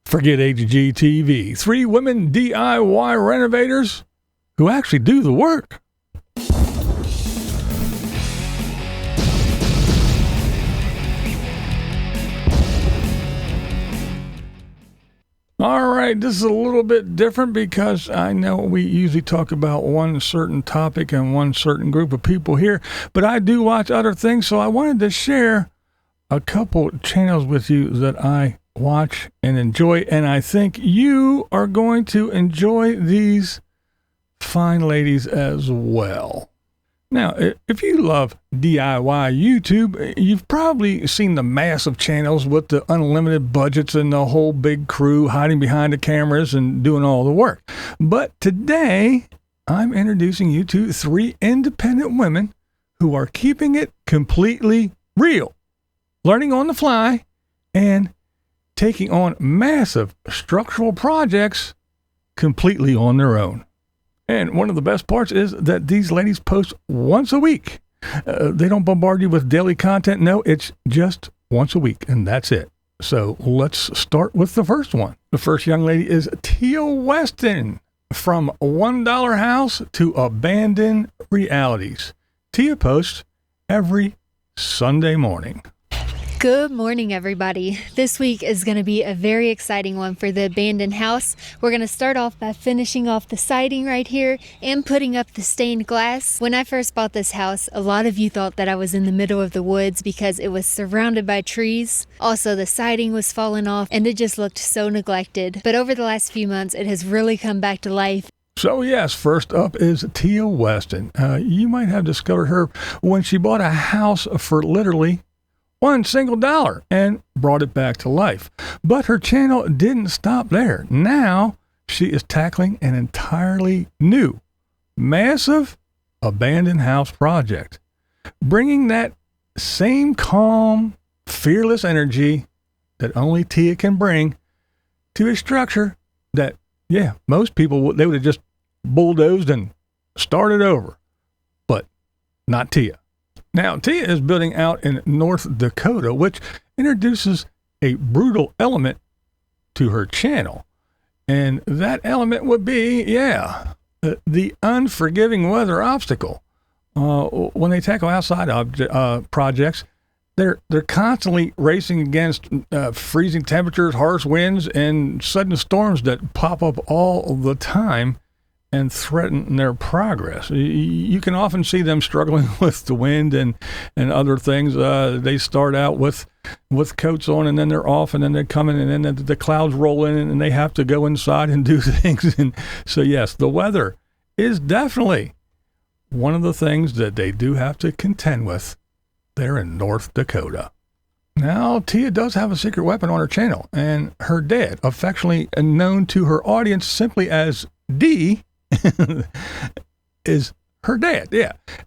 Forget HGTV. 3 women DIY renovators who actually do the work. All right, this is a little bit different because I know we usually talk about one certain topic and one certain group of people here, but I do watch other things, so I wanted to share a couple channels with you that I watch and enjoy, and I think you are going to enjoy these fine ladies as well. Now, if you love DIY YouTube, you've probably seen the massive channels with the unlimited budgets and the whole big crew hiding behind the cameras and doing all the work. But today, I'm introducing you to 3 independent women who are keeping it completely real, learning on the fly, and taking on massive structural projects completely on their own. And one of the best parts is that these ladies post once a week. They don't bombard you with daily content. No, it's just once a week, and that's it. So let's start with the first one. The first young lady is Tia Weston, from $1 House to Abandoned Realities. Tia posts every Sunday morning. Good morning, everybody. This week is going to be a very exciting one for the abandoned house. We're going to start off by finishing off the siding right here and putting up the stained glass. When I first bought this house, a lot of you thought that I was in the middle of the woods because it was surrounded by trees. Also, the siding was falling off and it just looked so neglected. But over the last few months, it has really come back to life. So yes, first up is Tia Weston. You might have discovered her when she bought a house for literally $1 single and brought it back to life. But her channel didn't stop there. Now she is tackling an entirely new, massive abandoned house project, bringing that same calm, fearless energy that only Tia can bring to a structure that, most people, they would have just bulldozed and started over. But not Tia. Now, Tia is building out in North Dakota, which introduces a brutal element to her channel. And that element would be, the unforgiving weather obstacle. When they tackle outside projects, they're constantly racing against freezing temperatures, harsh winds, and sudden storms that pop up all the time and threaten their progress. You can often see them struggling with the wind and other things. They start out with coats on, and then they're off, and then they're coming, and then the clouds roll in, and they have to go inside and do things. And so, yes, the weather is definitely one of the things that they do have to contend with there in North Dakota. Now, Tia does have a secret weapon on her channel, and her dad, affectionately known to her audience simply as D, is her dad.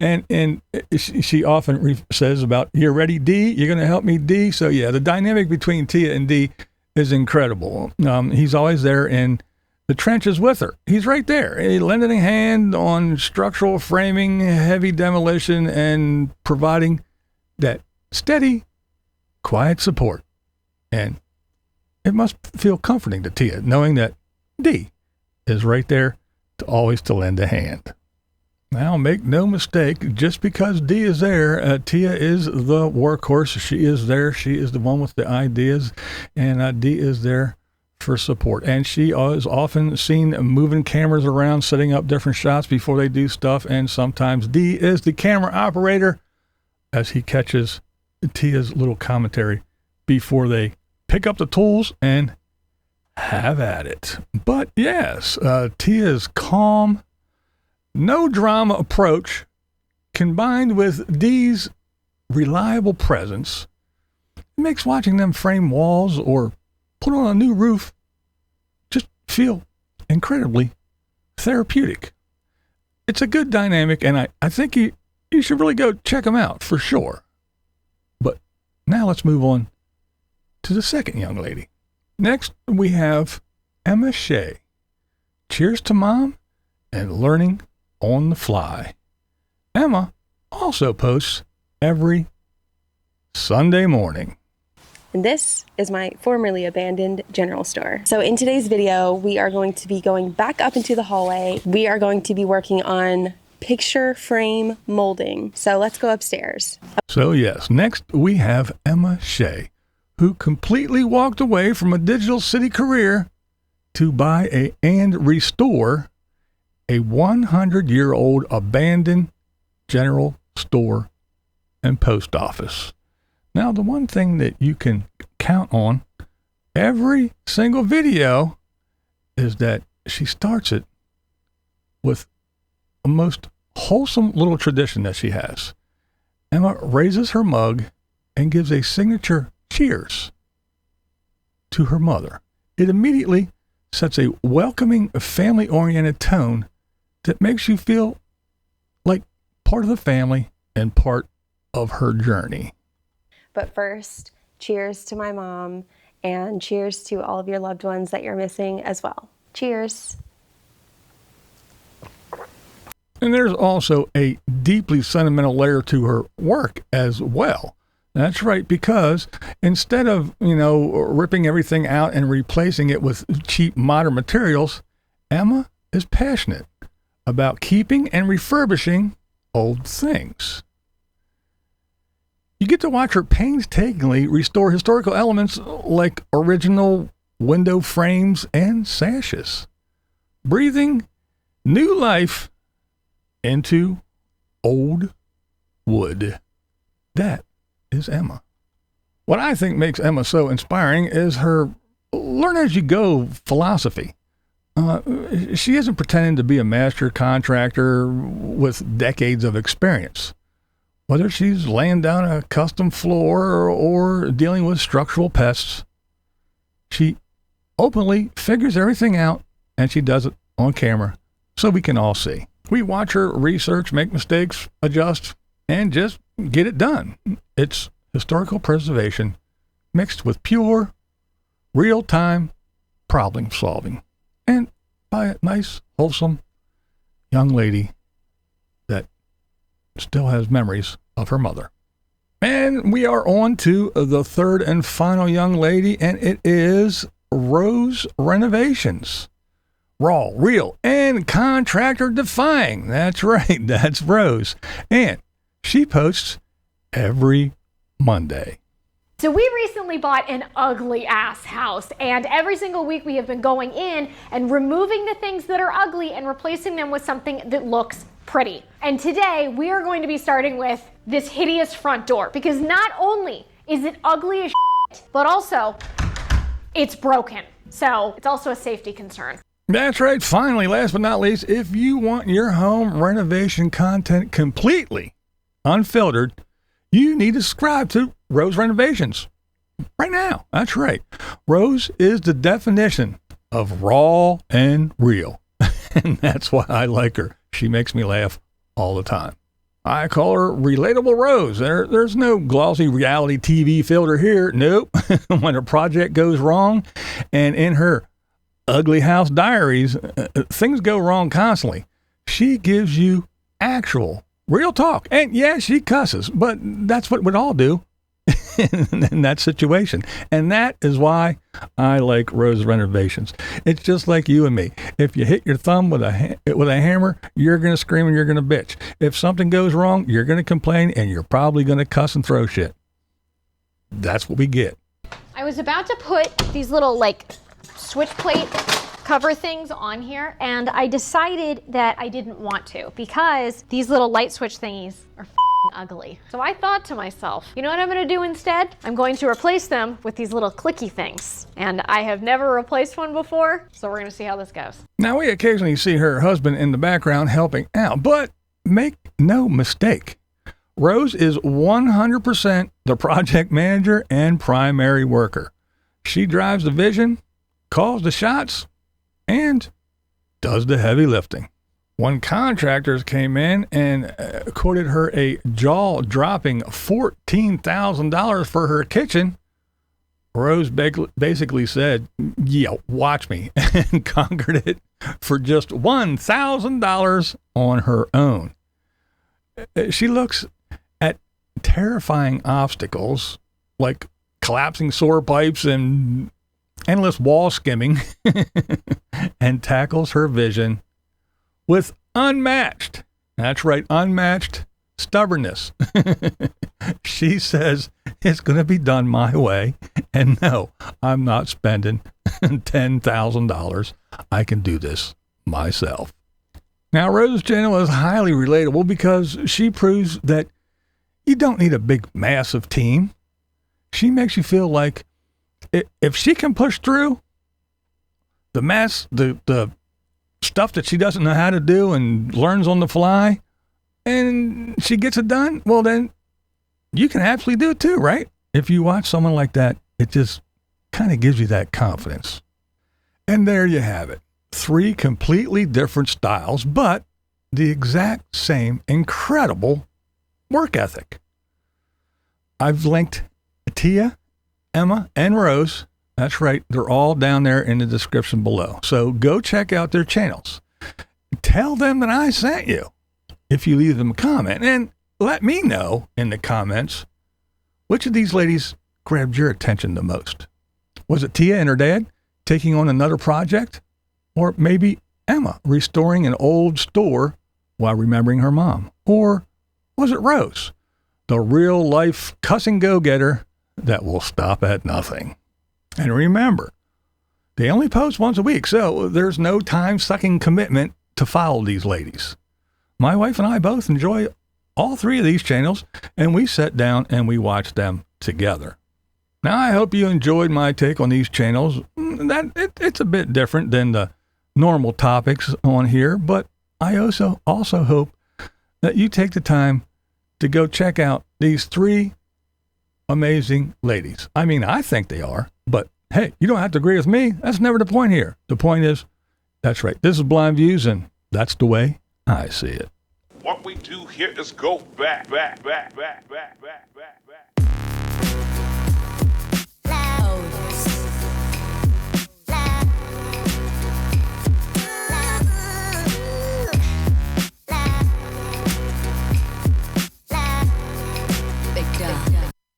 And she often says about, "You're ready, D? You're going to help me, D?" So the dynamic between Tia and D is incredible. He's always there in the trenches with her. He's right there, lending a hand on structural framing, heavy demolition, and providing that steady, quiet support. And it must feel comforting to Tia knowing that D is right there always to lend a hand. Now, make no mistake, just because D is there, Tia is the workhorse. She is there. She is the one with the ideas, and D is there for support. And she is often seen moving cameras around, setting up different shots before they do stuff, and sometimes D is the camera operator as he catches Tia's little commentary before they pick up the tools and have at it. But yes, Tia's calm, no drama approach combined with D's reliable presence makes watching them frame walls or put on a new roof just feel incredibly therapeutic. It's a good dynamic, and I think you should really go check them out for sure. But now let's move on to the second young lady. Next, we have Emma Shaye. Cheers to Mom and Learning on the Fly. Emma also posts every Sunday morning. and this is my formerly abandoned general store. So in today's video, we are going to be going back up into the hallway. We are going to be working on picture frame molding. So let's go upstairs. So yes, next we have Emma Shaye, who completely walked away from a Digital City career to buy and restore a 100-year-old abandoned general store and post office. Now, the one thing that you can count on every single video is that she starts it with a most wholesome little tradition that she has. Emma raises her mug and gives a signature cheers to her mother. It immediately sets a welcoming, family-oriented tone that makes you feel like part of the family and part of her journey. But first, cheers to my mom, and cheers to all of your loved ones that you're missing as well. Cheers. And there's also a deeply sentimental layer to her work as well. That's right, because instead of, ripping everything out and replacing it with cheap modern materials, Emma is passionate about keeping and refurbishing old things. You get to watch her painstakingly restore historical elements like original window frames and sashes, breathing new life into old wood. That is Emma. What I think makes Emma so inspiring is her learn-as-you-go philosophy. She isn't pretending to be a master contractor with decades of experience. Whether she's laying down a custom floor or dealing with structural pests, she openly figures everything out, and she does it on camera so we can all see. We watch her research, make mistakes, adjust, and just get it done. It's historical preservation mixed with pure, real-time problem solving, and by a nice, wholesome young lady that still has memories of her mother. And we are on to the third and final young lady, and it is Rose Renovations. Raw, real, and contractor defying. That's right, that's Rose. And she posts every Monday. So we recently bought an ugly ass house, and every single week we have been going in and removing the things that are ugly and replacing them with something that looks pretty. And today we are going to be starting with this hideous front door, because not only is it ugly as shit, but also it's broken. So it's also a safety concern. That's right. Finally, last but not least, if you want your home renovation content completely unfiltered, you need to subscribe to Rose Renovations right now. That's right. Rose is the definition of raw and real. And that's why I like her. She makes me laugh all the time. I call her Relatable Rose. There's no glossy reality TV filter here. Nope. When a project goes wrong, and in her ugly house diaries, things go wrong constantly, she gives you actual real talk. And yeah, she cusses, but that's what we'd all do in that situation. And that is why I like Rose Renovations. It's just like you and me. If you hit your thumb with a hammer, you're going to scream and you're going to bitch. If something goes wrong, you're going to complain, and you're probably going to cuss and throw shit. That's what we get. I was about to put these little switch plate cover things on here, and I decided that I didn't want to, because these little light switch thingies are ugly. So I thought to myself, you know what I'm going to do instead? I'm going to replace them with these little clicky things. And I have never replaced one before, so we're going to see how this goes. Now, we occasionally see her husband in the background helping out, but make no mistake, Rose is 100% the project manager and primary worker. She drives the vision, calls the shots, and does the heavy lifting. When contractors came in and quoted her a jaw-dropping $14,000 for her kitchen, Rose basically said, yeah, watch me, and conquered it for just $1,000 on her own. She looks at terrifying obstacles like collapsing sewer pipes and endless wall skimming and tackles her vision with unmatched, that's right, unmatched stubbornness. She says it's going to be done my way. And no, I'm not spending $10,000. I can do this myself. Now, Rose's channel is highly relatable because she proves that you don't need a big, massive team. She makes you feel like if she can push through the mess, the stuff that she doesn't know how to do and learns on the fly, and she gets it done, well, then you can absolutely do it too, right? If you watch someone like that, it just kind of gives you that confidence. And there you have it. 3 completely different styles, but the exact same incredible work ethic. I've linked Tia, Emma, and Rose. That's right. They're all down there in the description below. So go check out their channels. Tell them that I sent you if you leave them a comment. And let me know in the comments which of these ladies grabbed your attention the most. Was it Tia and her dad taking on another project? Or maybe Emma restoring an old store while remembering her mom? Or was it Rose, the real life cussing go-getter that will stop at nothing? And remember, they only post once a week, so there's no time-sucking commitment to follow these ladies. My wife and I both enjoy all 3 of these channels, and we sit down and we watch them together. Now, I hope you enjoyed my take on these channels. It's a bit different than the normal topics on here, but I also hope that you take the time to go check out these 3 amazing ladies. I mean, I think they are, but hey, you don't have to agree with me. That's never the point here. The point is, that's right. This is Blind Views, and that's the way I see it. What we do here is go back.